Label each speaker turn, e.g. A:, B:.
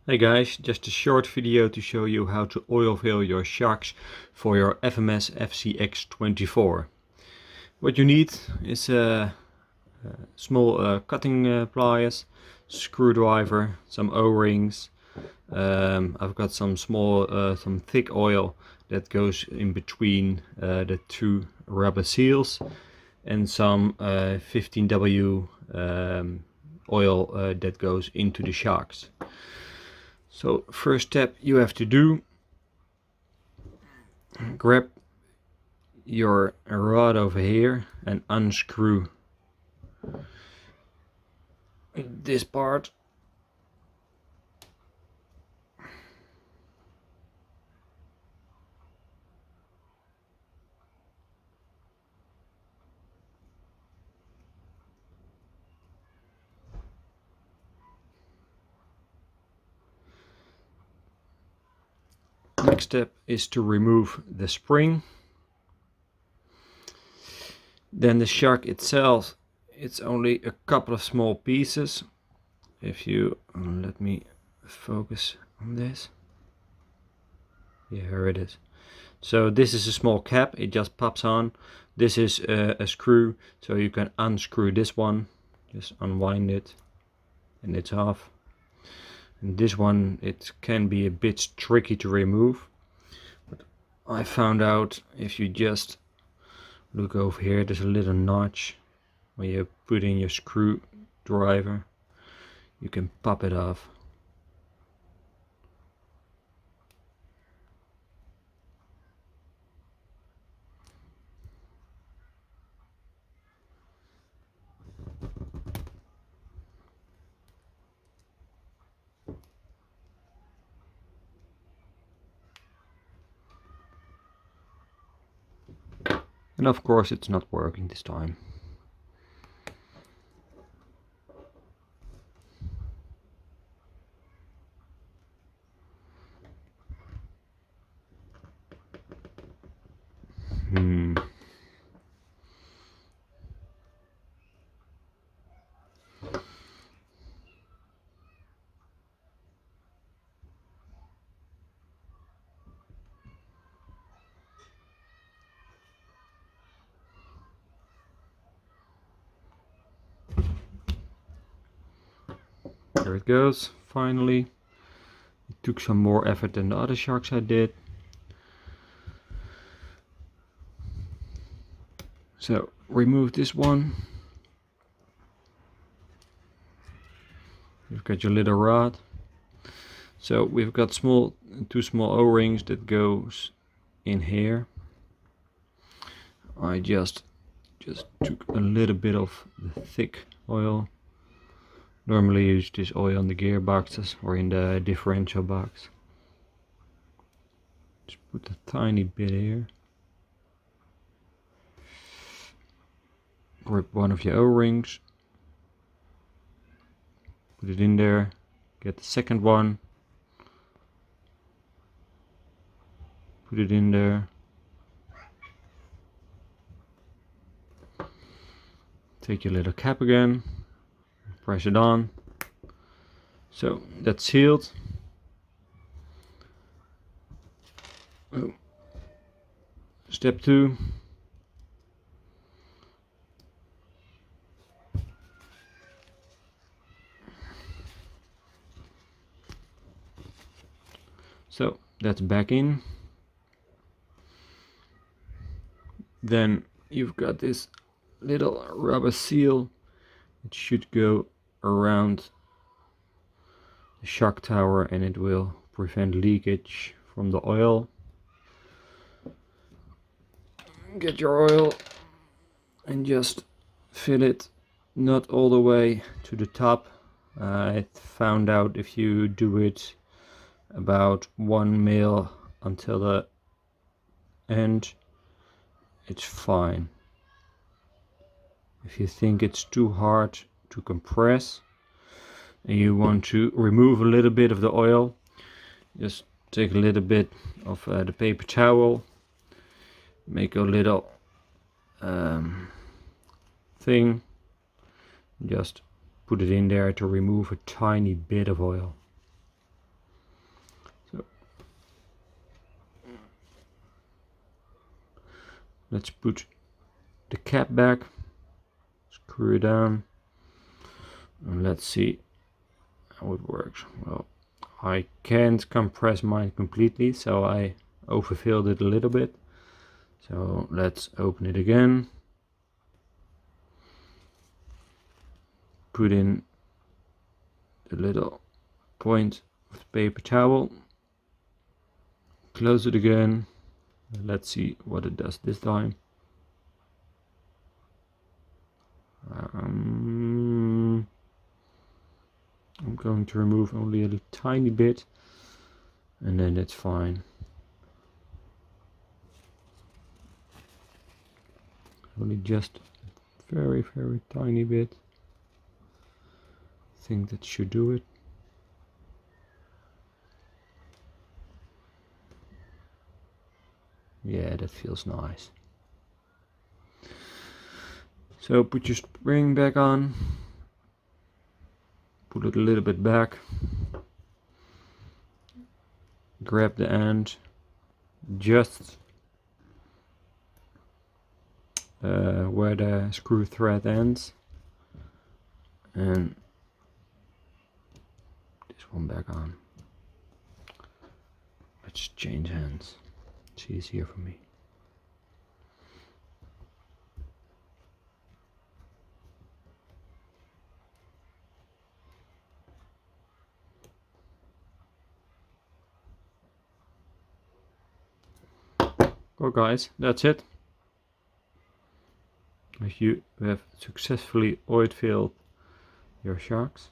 A: Hey guys, just a short video to show you how to oil fill your shocks for your FMS FCX24. What you need is small cutting pliers, screwdriver, some O-rings. I've got some some thick oil that goes in between the two rubber seals, and some 15W oil that goes into the shocks. So first step you have to do, grab your rod over here and unscrew this part. Next step is to remove the spring. Then the shock itself, it's only a couple of small pieces. If you let me focus on this. Yeah, here it is. So this is a small cap, it just pops on. This is a screw, so you can unscrew this one. Just unwind it and it's off. And this one, it can be a bit tricky to remove, but I found out if you just look over here, there's a little notch where you put in your screwdriver, you can pop it off. And of course it's not working this time. There it goes, finally. It took some more effort than the other shocks I did. So remove this one. You've got your little rod. So we've got two small O-rings that goes in here. I just took a little bit of the thick oil. Normally use this oil on the gearboxes or in the differential box. Just put a tiny bit here. Grab one of your O-rings. Put it in there. Get the second one. Put it in there. Take your little cap again. Press it on. So that's sealed. Oh. Step 2. So that's back in. Then you've got this little rubber seal. It should go around the shock tower and it will prevent leakage from the oil. Get your oil and just fill it not all the way to the top. I found out if you do it about 1 mil until the end, it's fine. If you think it's too hard to compress and you want to remove a little bit of the oil, just take a little bit of the paper towel, make a little thing, just put it in there to remove a tiny bit of oil. let's put the cap back, screw it down, and let's see how it works. Well, I can't compress mine completely, so I overfilled it a little bit. So let's open it again, put in the little point of the paper towel, close it again, and let's see what it does this time. I'm going to remove only a tiny bit, and then it's fine. Only just a very tiny bit. I think that should do it. Yeah, that feels nice. So put your spring back on, put it a little bit back, grab the end just where the screw thread ends, and this one back on. Let's change hands, it's easier for me. Well guys, that's it. If you have successfully oil filled your sharks.